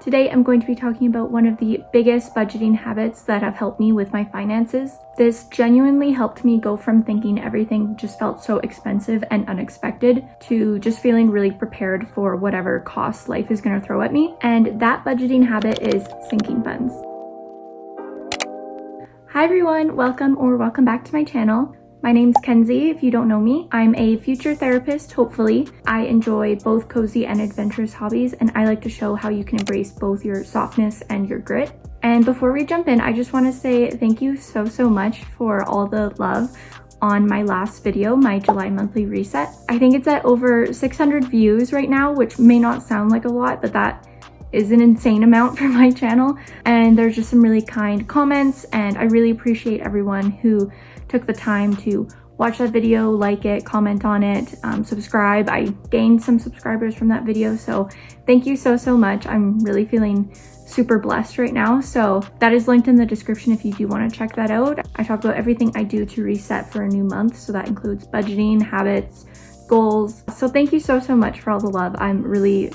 Today I'm going to be talking about one of the biggest budgeting habits that have helped me with my finances. This genuinely helped me go from thinking everything just felt so expensive and unexpected to just feeling really prepared for whatever costs life is going to throw at me. And that budgeting habit is sinking funds. Hi everyone, welcome back to my channel. My name's Kenzie, if you don't know me. I'm a future therapist, hopefully. I enjoy both cozy and adventurous hobbies, and I like to show how you can embrace both your softness and your grit. And before we jump in, I just want to say thank you so much for all the love on my last video, my July monthly reset. I think it's at over 600 views right now, which may not sound like a lot, but that is an insane amount for my channel. And there's just some really kind comments, and I really appreciate everyone who took the time to watch that video, like it, comment on it, subscribe. I gained some subscribers from that video, so thank you so much. I'm really feeling super blessed right now. So that is linked in the description if you do want to check that out. I talk about everything I do to reset for a new month, so that includes budgeting, habits, goals. So thank you so much for all the love. I'm really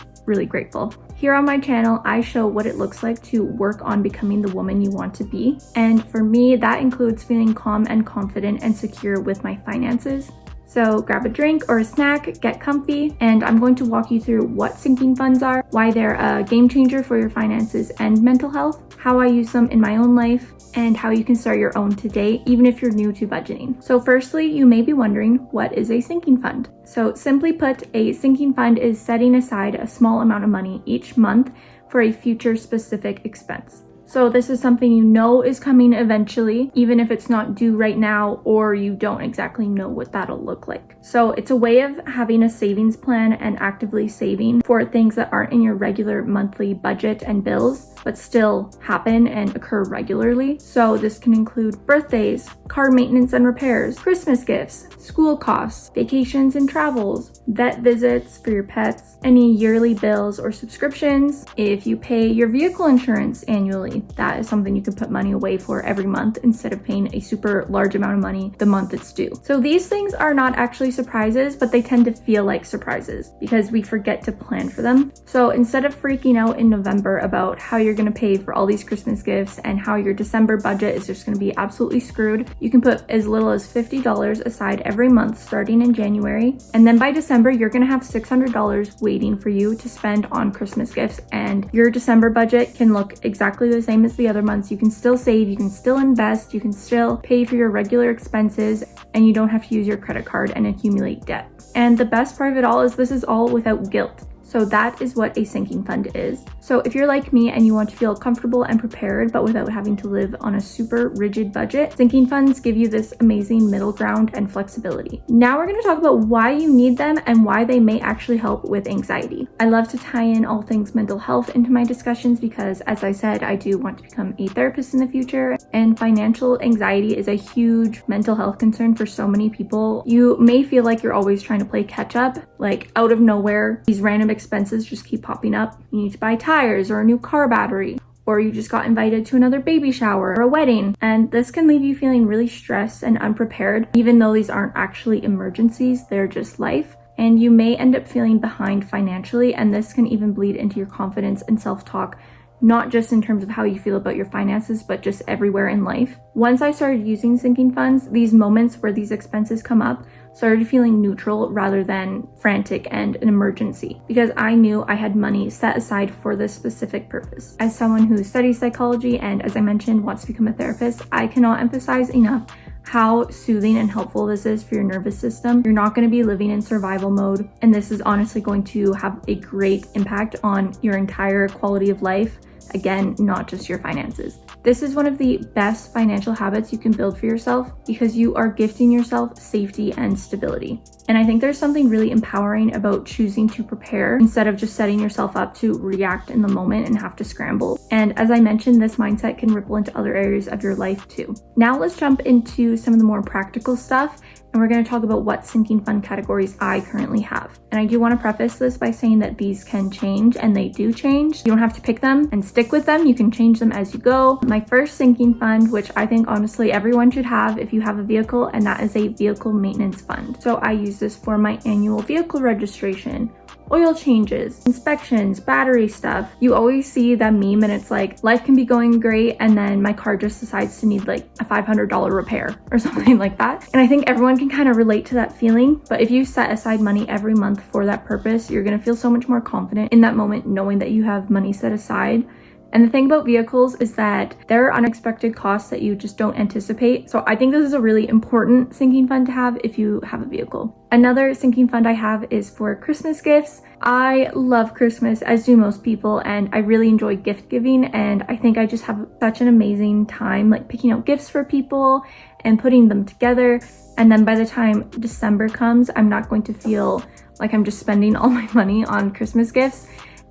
grateful. Here on my channel, I show what it looks like to work on becoming the woman you want to be. And for me, that includes feeling calm and confident and secure with my finances. So grab a drink or a snack, get comfy, and I'm going to walk you through what sinking funds are, why they're a game changer for your finances and mental health, how I use them in my own life, and how you can start your own today, even if you're new to budgeting. So firstly, you may be wondering, what is a sinking fund? So simply put, a sinking fund is setting aside a small amount of money each month for a future specific expense. So this is something you know is coming eventually, even if it's not due right now or you don't exactly know what that'll look like. So it's a way of having a savings plan and actively saving for things that aren't in your regular monthly budget and bills, but still happen and occur regularly. So this can include birthdays, car maintenance and repairs, Christmas gifts, school costs, vacations and travels, vet visits for your pets, any yearly bills or subscriptions. If you pay your vehicle insurance annually, that is something you can put money away for every month instead of paying a super large amount of money the month it's due. So these things are not actually surprises, but they tend to feel like surprises because we forget to plan for them. So instead of freaking out in November about how you're going to pay for all these Christmas gifts and how your December budget is just going to be absolutely screwed, you can put as little as $50 aside every month starting in January. And then by December, you're going to have $600 waiting for you to spend on Christmas gifts, and your December budget can look exactly the same as the other months. You can still save, you can still invest, you can still pay for your regular expenses, and you don't have to use your credit card and accumulate debt. And the best part of it all is this is all without guilt. So that is what a sinking fund is. So if you're like me and you want to feel comfortable and prepared, but without having to live on a super rigid budget, sinking funds give you this amazing middle ground and flexibility. Now we're going to talk about why you need them and why they may actually help with anxiety. I love to tie in all things mental health into my discussions because, as I said, I do want to become a therapist in the future, and financial anxiety is a huge mental health concern for so many people. You may feel like you're always trying to play catch up, like out of nowhere, these random expenses just keep popping up. You need to buy tires or a new car battery, or you just got invited to another baby shower or a wedding, and this can leave you feeling really stressed and unprepared, even though these aren't actually emergencies, they're just life. And you may end up feeling behind financially, and this can even bleed into your confidence and self-talk, not just in terms of how you feel about your finances, but just everywhere in life. Once I started using sinking funds, these moments where these expenses come up started feeling neutral rather than frantic and an emergency, because I knew I had money set aside for this specific purpose. As someone who studies psychology and, as I mentioned, wants to become a therapist, I cannot emphasize enough how soothing and helpful this is for your nervous system. You're not going to be living in survival mode, and this is honestly going to have a great impact on your entire quality of life. Again, not just your finances. This is one of the best financial habits you can build for yourself because you are gifting yourself safety and stability. And I think there's something really empowering about choosing to prepare instead of just setting yourself up to react in the moment and have to scramble. And as I mentioned, this mindset can ripple into other areas of your life too. Now let's jump into some of the more practical stuff, and we're going to talk about what sinking fund categories I currently have. And I do want to preface this by saying that these can change, and they do change. You don't have to pick them and stick with them. You can change them as you go. My first sinking fund, which I think honestly everyone should have if you have a vehicle, and that is a vehicle maintenance fund. So I use this for my annual vehicle registration, oil changes, inspections, battery stuff. You always see that meme and it's like, life can be going great and then my car just decides to need like a $500 repair or something like that. And I think everyone can kind of relate to that feeling, but if you set aside money every month for that purpose, you're gonna feel so much more confident in that moment knowing that you have money set aside. And the thing about vehicles is that there are unexpected costs that you just don't anticipate. So I think this is a really important sinking fund to have if you have a vehicle. Another sinking fund I have is for Christmas gifts. I love Christmas, as do most people, and I really enjoy gift giving. And I think I just have such an amazing time like picking out gifts for people and putting them together. And then by the time December comes, I'm not going to feel like I'm just spending all my money on Christmas gifts.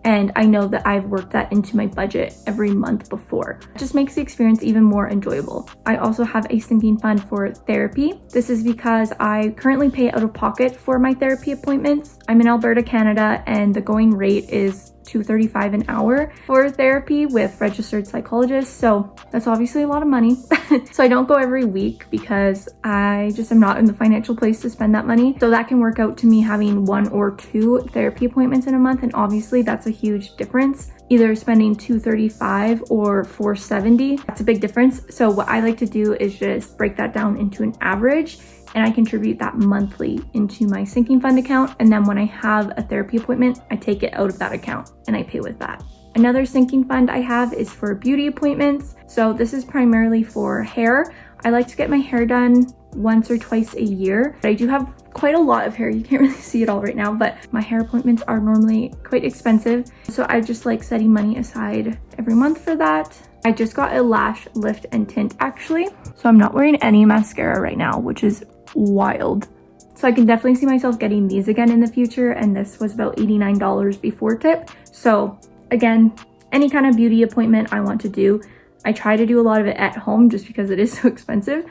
And I know that I've worked that into my budget every month before. It just makes the experience even more enjoyable. I also have a sinking fund for therapy. This is because I currently pay out of pocket for my therapy appointments. I'm in Alberta, Canada, and the going rate is $2.35 an hour for therapy with registered psychologists. So that's obviously a lot of money. So I don't go every week because I just am not in the financial place to spend that money. So that can work out to me having 1 or 2 therapy appointments in a month. And obviously that's a huge difference. Either spending $235 or $470, that's a big difference. So what I like to do is just break that down into an average, and I contribute that monthly into my sinking fund account. And then when I have a therapy appointment, I take it out of that account and I pay with that. Another sinking fund I have is for beauty appointments. So this is primarily for hair. I like to get my hair done once or twice a year. But I do have quite a lot of hair. You can't really see it all right now, but my hair appointments are normally quite expensive. So I just like setting money aside every month for that. I just got a lash lift and tint actually. So I'm not wearing any mascara right now, which is wild. So I can definitely see myself getting these again in the future, and this was about $89 before tip. So again, any kind of beauty appointment I want to do, I try to do a lot of it at home just because it is so expensive.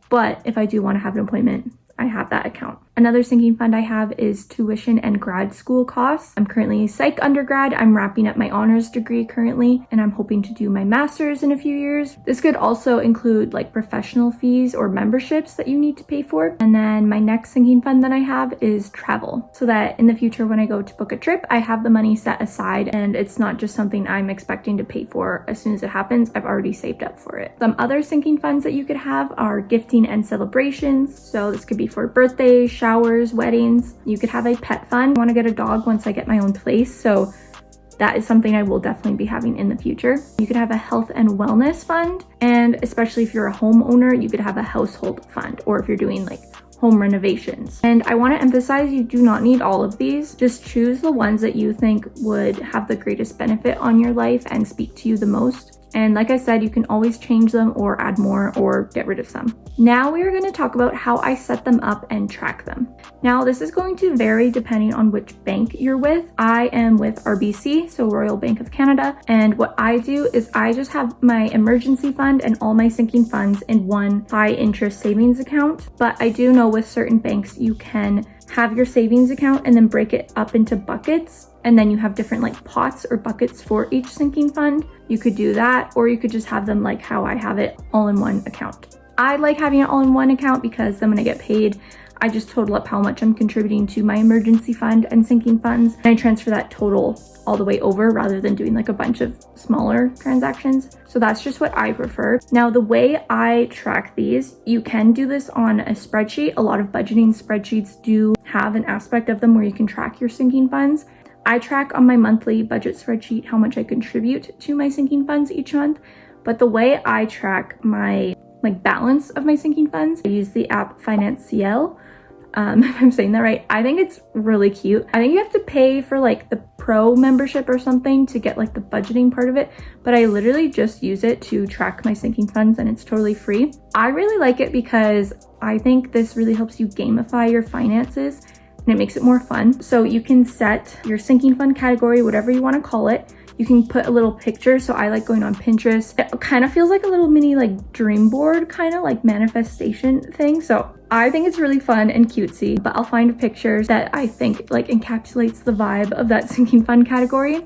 But if I do want to have an appointment, I have that account. Another sinking fund I have is tuition and grad school costs. I'm currently a psych undergrad. I'm wrapping up my honors degree currently, and I'm hoping to do my master's in a few years. This could also include like professional fees or memberships that you need to pay for. And then my next sinking fund that I have is travel, so that in the future when I go to book a trip, I have the money set aside and it's not just something I'm expecting to pay for as soon as it happens. I've already saved up for it. Some other sinking funds that you could have are gifting and celebrations. So this could be for birthdays, showers, weddings. You could have a pet fund. I want to get a dog once I get my own place, so that is something I will definitely be having in the future. You could have a health and wellness fund, and especially if you're a homeowner, you could have a household fund, or if you're doing like home renovations. And I want to emphasize, you do not need all of these. Just choose the ones that you think would have the greatest benefit on your life and speak to you the most. And like I said, you can always change them or add more or get rid of some. Now we are going to talk about how I set them up and track them. Now this is going to vary depending on which bank you're with. I am with RBC, so Royal Bank of Canada. And what I do is I just have my emergency fund and all my sinking funds in one high interest savings account. But I do know with certain banks, you can have your savings account and then break it up into buckets. And then you have different like pots or buckets for each sinking fund. You could do that, or you could just have them like how I have it, all in one account. I like having it all in one account because then when I get paid, I just total up how much I'm contributing to my emergency fund and sinking funds, and I transfer that total all the way over rather than doing like a bunch of smaller transactions. So that's just what I prefer. Now, the way I track these, you can do this on a spreadsheet. A lot of budgeting spreadsheets do have an aspect of them where you can track your sinking funds. I track on my monthly budget spreadsheet how much I contribute to my sinking funds each month, but the way I track my balance of my sinking funds, I use the app Financielle. If I'm saying that right, I think it's really cute. I think you have to pay for like the pro membership or something to get like the budgeting part of it, but I literally just use it to track my sinking funds and it's totally free. I really like it because I think this really helps you gamify your finances and it makes it more fun. So you can set your sinking fund category, whatever you want to call it. You can put a little picture. So I like going on Pinterest. It kind of feels like a little mini like dream board, kind of like manifestation thing. So I think it's really fun and cutesy, but I'll find pictures that I think like encapsulates the vibe of that sinking fund category.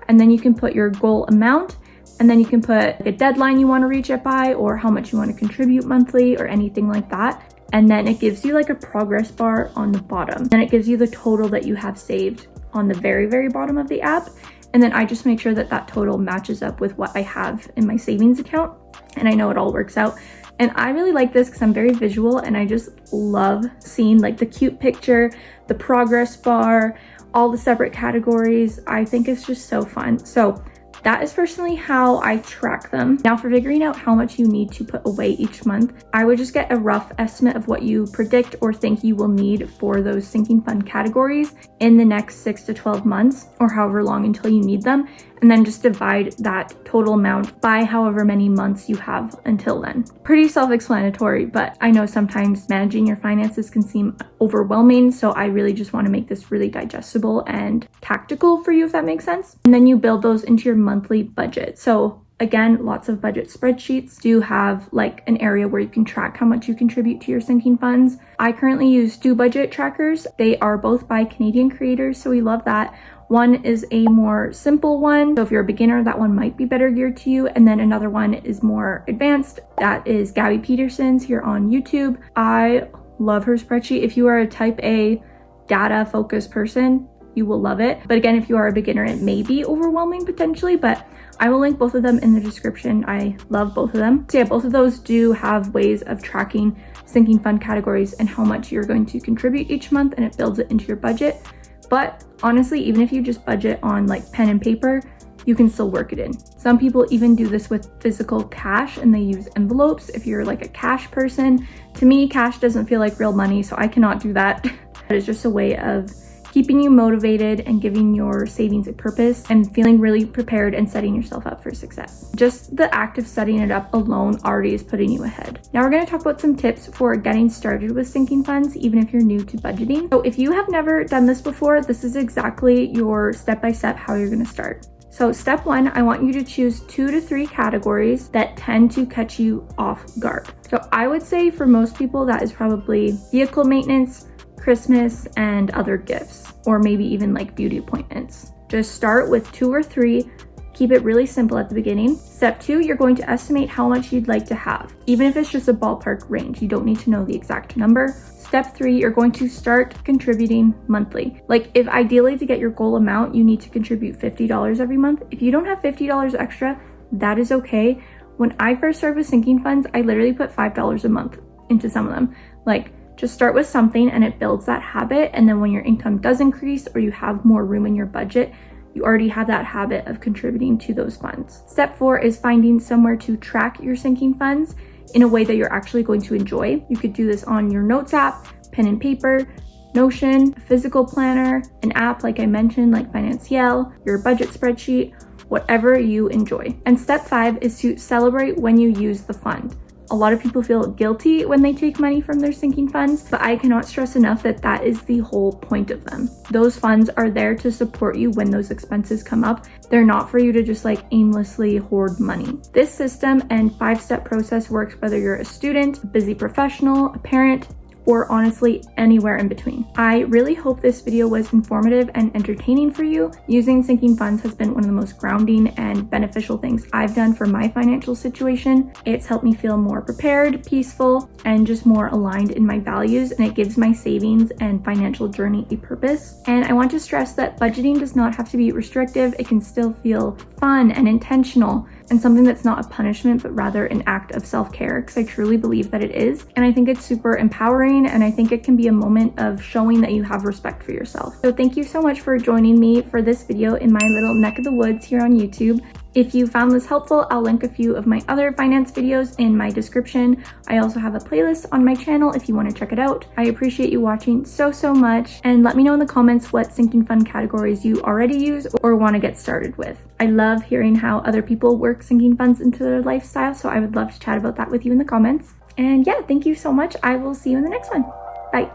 And then you can put your goal amount, and then you can put a deadline you want to reach it by, or how much you want to contribute monthly or anything like that. And then it gives you like a progress bar on the bottom. And it gives you the total that you have saved on the very bottom of the app. And then I just make sure that that total matches up with what I have in my savings account. And I know it all works out. And I really like this because I'm very visual and I just love seeing like the cute picture, the progress bar, all the separate categories. I think it's just so fun. So that is personally how I track them. Now for figuring out how much you need to put away each month, I would just get a rough estimate of what you predict or think you will need for those sinking fund categories in the next 6 to 12 months or however long until you need them. And then just divide that total amount by however many months you have until then. Pretty self-explanatory, but I know sometimes managing your finances can seem overwhelming. So I really just want to make this really digestible and tactical for you, if that makes sense. And then you build those into your monthly budget. So again, lots of budget spreadsheets do have like an area where you can track how much you contribute to your sinking funds. I currently use two budget trackers. They are both by Canadian creators, so we love that. One is a more simple one, so if you're a beginner, that one might be better geared to you. And then another one is more advanced. That is Gabby Peterson's here on YouTube. I love her spreadsheet. If you are a type A data focused person, you will love it. But again, if you are a beginner, it may be overwhelming potentially, but I will link both of them in the description. I love both of them. So yeah, both of those do have ways of tracking sinking fund categories and how much you're going to contribute each month, and it builds it into your budget. But honestly, even if you just budget on like pen and paper, you can still work it in. Some people even do this with physical cash and they use envelopes if you're like a cash person. To me, cash doesn't feel like real money, so I cannot do that. It's just a way of keeping you motivated and giving your savings a purpose and feeling really prepared and setting yourself up for success. Just the act of setting it up alone already is putting you ahead. Now we're going to talk about some tips for getting started with sinking funds, even if you're new to budgeting. So if you have never done this before, this is exactly your step-by-step how you're going to start. So step one, I want you to choose 2 to 3 categories that tend to catch you off guard. So I would say for most people that is probably vehicle maintenance, Christmas, and other gifts, or maybe even like beauty appointments. Just start with 2 or 3, keep it really simple at the beginning. Step 2, you're going to estimate how much you'd like to have, even if it's just a ballpark range. You don't need to know the exact number. Step 3, you're going to start contributing monthly. Like if ideally to get your goal amount, you need to contribute $50 every month. If you don't have $50 extra, that is okay. When I first started with sinking funds, I literally put $5 a month into some of them. Like, just start with something and it builds that habit. And then when your income does increase or you have more room in your budget, you already have that habit of contributing to those funds. Step 4 is finding somewhere to track your sinking funds in a way that you're actually going to enjoy. You could do this on your notes app, pen and paper, Notion, a physical planner, an app like I mentioned, like Financielle, your budget spreadsheet, whatever you enjoy. And step 5 is to celebrate when you use the fund. A lot of people feel guilty when they take money from their sinking funds, but I cannot stress enough that that is the whole point of them. Those funds are there to support you when those expenses come up. They're not for you to just like aimlessly hoard money. This system and 5-step process works whether you're a student, a busy professional, a parent, or honestly anywhere in between. I really hope this video was informative and entertaining for you. Using sinking funds has been one of the most grounding and beneficial things I've done for my financial situation. It's helped me feel more prepared, peaceful, and just more aligned in my values, and it gives my savings and financial journey a purpose. And I want to stress that budgeting does not have to be restrictive. It can still feel fun and intentional, and something that's not a punishment, but rather an act of self-care, because I truly believe that it is. And I think it's super empowering, and I think it can be a moment of showing that you have respect for yourself. So thank you so much for joining me for this video in my little neck of the woods here on YouTube. If you found this helpful, I'll link a few of my other finance videos in my description. I also have a playlist on my channel if you want to check it out. I appreciate you watching so much, and let me know in the comments what sinking fund categories you already use or want to get started with. I love hearing how other people work sinking funds into their lifestyle, so I would love to chat about that with you in the comments. And yeah, thank you so much. I will see you in the next one. Bye.